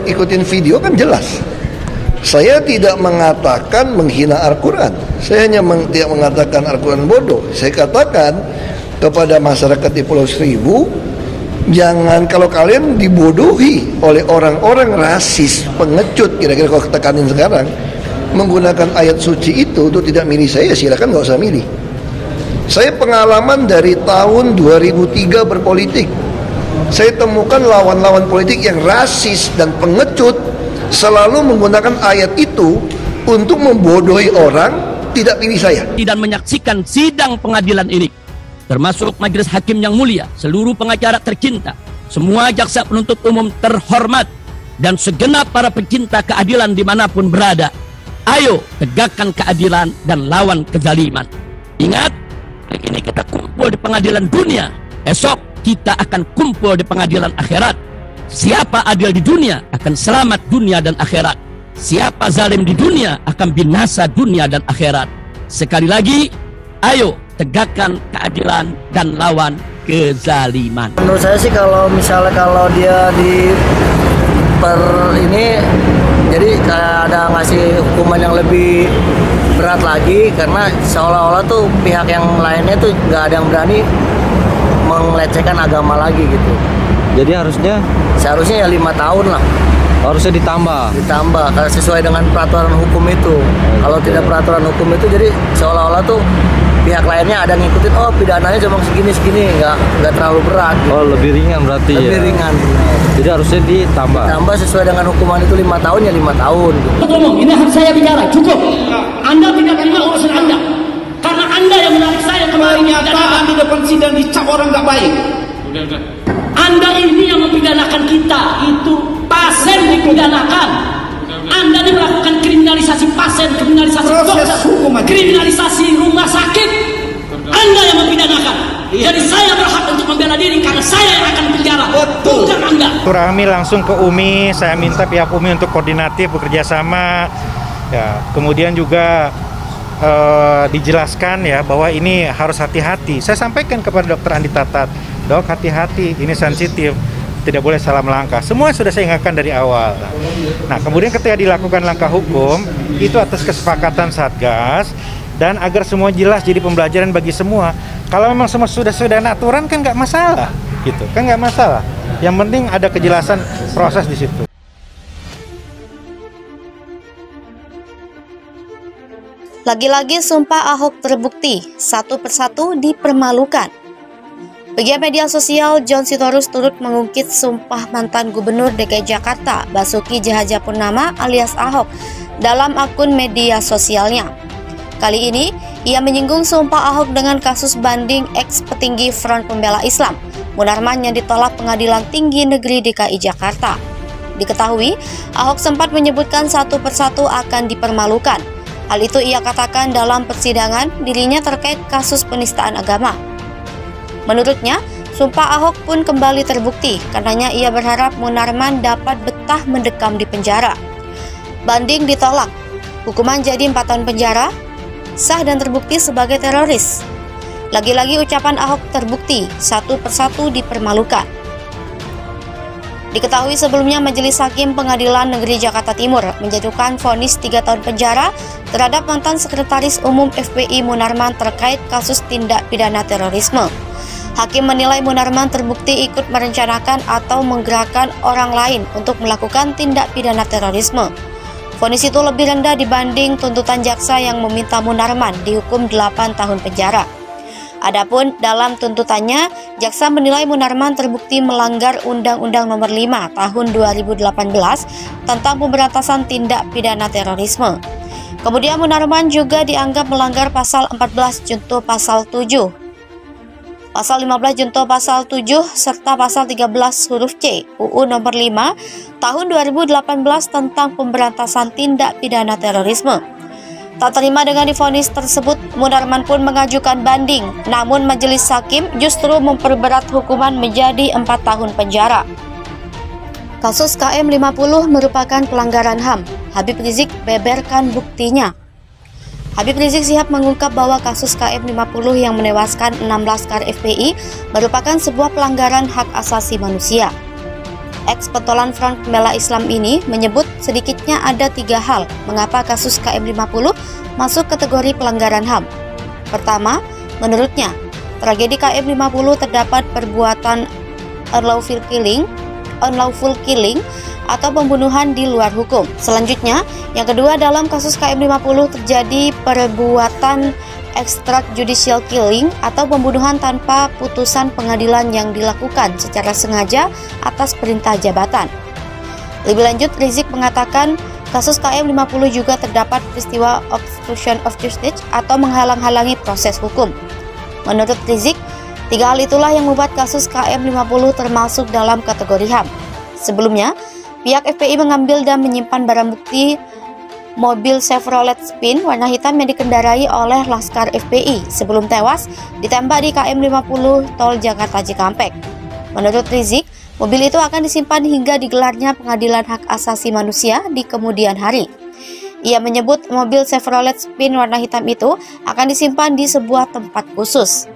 Ikutin video kan jelas. Saya tidak mengatakan menghina Al-Quran. Saya hanya tidak mengatakan Al-Quran bodoh. Saya katakan kepada masyarakat di Pulau Seribu, jangan kalau kalian dibodohi oleh orang-orang rasis, pengecut, kira-kira kalau tekanin sekarang, menggunakan ayat suci itu untuk tidak milih saya, silakan nggak usah milih. Saya pengalaman dari tahun 2003 berpolitik. Saya temukan lawan-lawan politik yang rasis dan pengecut selalu menggunakan ayat itu untuk membodohi orang tidak pilih saya. Dan menyaksikan sidang pengadilan ini, termasuk majelis hakim yang mulia, seluruh pengacara tercinta, semua jaksa penuntut umum terhormat, dan segenap para pecinta keadilan dimanapun berada. Ayo tegakkan keadilan dan lawan kezaliman. Ingat, hari ini kita kumpul di pengadilan dunia, esok kita akan kumpul di pengadilan akhirat. Siapa adil di dunia akan selamat dunia dan akhirat. Siapa zalim di dunia akan binasa dunia dan akhirat. Sekali lagi, ayo tegakkan keadilan dan lawan kezaliman. Menurut saya sih kalau misalnya dia jadi kayak ada ngasih hukuman yang lebih berat lagi, karena seolah-olah tuh pihak yang lainnya tuh nggak ada yang berani melecehkan agama lagi gitu. Jadi seharusnya ya 5 tahun lah. Harusnya ditambah karena sesuai dengan peraturan hukum itu. Kalau tidak peraturan hukum itu, jadi seolah-olah tuh pihak lainnya ada ngikutin, oh pidananya cuma segini, nggak terlalu berat gitu. Oh, lebih ringan berarti. Lebih ringan. Jadi harusnya ditambah sesuai dengan hukuman itu 5 tahun ya 5 tahun gitu. Ini hak saya bicara, cukup. Anda tidak terima urusan Anda, karena Anda yang menarik saya kemarin. Pernyataan di depan sidang dicap orang nggak baik. Anda ini yang mempidanakan kita, itu pasien dipidanakan. Anda ini melakukan kriminalisasi pasien, kriminalisasi dokter, kriminalisasi rumah sakit. Anda yang mempidanakan. Jadi saya berhak untuk membela diri karena saya yang akan penjara, bukan Anda. Turahmi langsung ke UMI, saya minta pihak UMI untuk koordinatif bekerja sama. Ya, kemudian juga dijelaskan ya bahwa ini harus hati-hati. Saya sampaikan kepada Dr. Andi Tatat, dok hati-hati, ini sensitif, tidak boleh salah melangkah. Semua sudah saya ingatkan dari awal. Nah, kemudian ketika dilakukan langkah hukum, itu atas kesepakatan Satgas, dan agar semua jelas jadi pembelajaran bagi semua. Kalau memang semua sudah ada aturan kan nggak masalah, gitu kan nggak masalah. Yang penting ada kejelasan proses di situ. Lagi-lagi sumpah Ahok terbukti, satu persatu dipermalukan. Pegiat media sosial John Sitorus turut mengungkit sumpah mantan Gubernur DKI Jakarta Basuki Cahayapurnama alias Ahok dalam akun media sosialnya. Kali ini, ia menyinggung sumpah Ahok dengan kasus banding ex-petinggi Front Pembela Islam, Munarman, yang ditolak Pengadilan Tinggi Negeri DKI Jakarta. Diketahui, Ahok sempat menyebutkan satu persatu akan dipermalukan. Hal itu ia katakan dalam persidangan dirinya terkait kasus penistaan agama. Menurutnya, sumpah Ahok pun kembali terbukti, karenanya ia berharap Munarman dapat betah mendekam di penjara. Banding ditolak, hukuman jadi 4 tahun penjara, sah dan terbukti sebagai teroris. Lagi-lagi ucapan Ahok terbukti, satu persatu dipermalukan. Diketahui sebelumnya Majelis Hakim Pengadilan Negeri Jakarta Timur menjatuhkan vonis 3 tahun penjara terhadap mantan Sekretaris Umum FPI Munarman terkait kasus tindak pidana terorisme. Hakim menilai Munarman terbukti ikut merencanakan atau menggerakkan orang lain untuk melakukan tindak pidana terorisme. Vonis itu lebih rendah dibanding tuntutan jaksa yang meminta Munarman dihukum 8 tahun penjara. Adapun dalam tuntutannya, jaksa menilai Munarman terbukti melanggar Undang-Undang Nomor 5 Tahun 2018 tentang pemberantasan tindak pidana terorisme. Kemudian Munarman juga dianggap melanggar Pasal 14 Junto Pasal 7, Pasal 15 Junto Pasal 7, serta Pasal 13 huruf C UU Nomor 5 Tahun 2018 tentang pemberantasan tindak pidana terorisme. Tak terima dengan divonis tersebut, Munarman pun mengajukan banding, namun majelis hakim justru memperberat hukuman menjadi 4 tahun penjara. Kasus KM50 merupakan pelanggaran HAM. Habib Rizik beberkan buktinya. Habib Rizik Syihab mengungkap bahwa kasus KM50 yang menewaskan 6 laskar FPI merupakan sebuah pelanggaran hak asasi manusia. Ex-pentolan Front Pembela Islam ini menyebut sedikitnya ada 3 hal mengapa kasus KM50 masuk kategori pelanggaran HAM. Pertama, menurutnya, tragedi KM50 terdapat perbuatan unlawful killing atau pembunuhan di luar hukum. Selanjutnya, yang kedua, dalam kasus KM50 terjadi perbuatan extrajudicial killing atau pembunuhan tanpa putusan pengadilan yang dilakukan secara sengaja atas perintah jabatan. Lebih lanjut, Rizik mengatakan kasus KM50 juga terdapat peristiwa obstruction of justice atau menghalang-halangi proses hukum. Menurut Rizik, 3 hal itulah yang membuat kasus KM50 termasuk dalam kategori HAM. Sebelumnya, pihak FPI mengambil dan menyimpan barang bukti mobil Chevrolet Spin warna hitam yang dikendarai oleh Laskar FPI sebelum tewas ditembak di KM50 Tol Jakarta Cikampek. Menurut Rizik, mobil itu akan disimpan hingga digelarnya pengadilan hak asasi manusia di kemudian hari. Ia menyebut mobil Chevrolet Spin warna hitam itu akan disimpan di sebuah tempat khusus.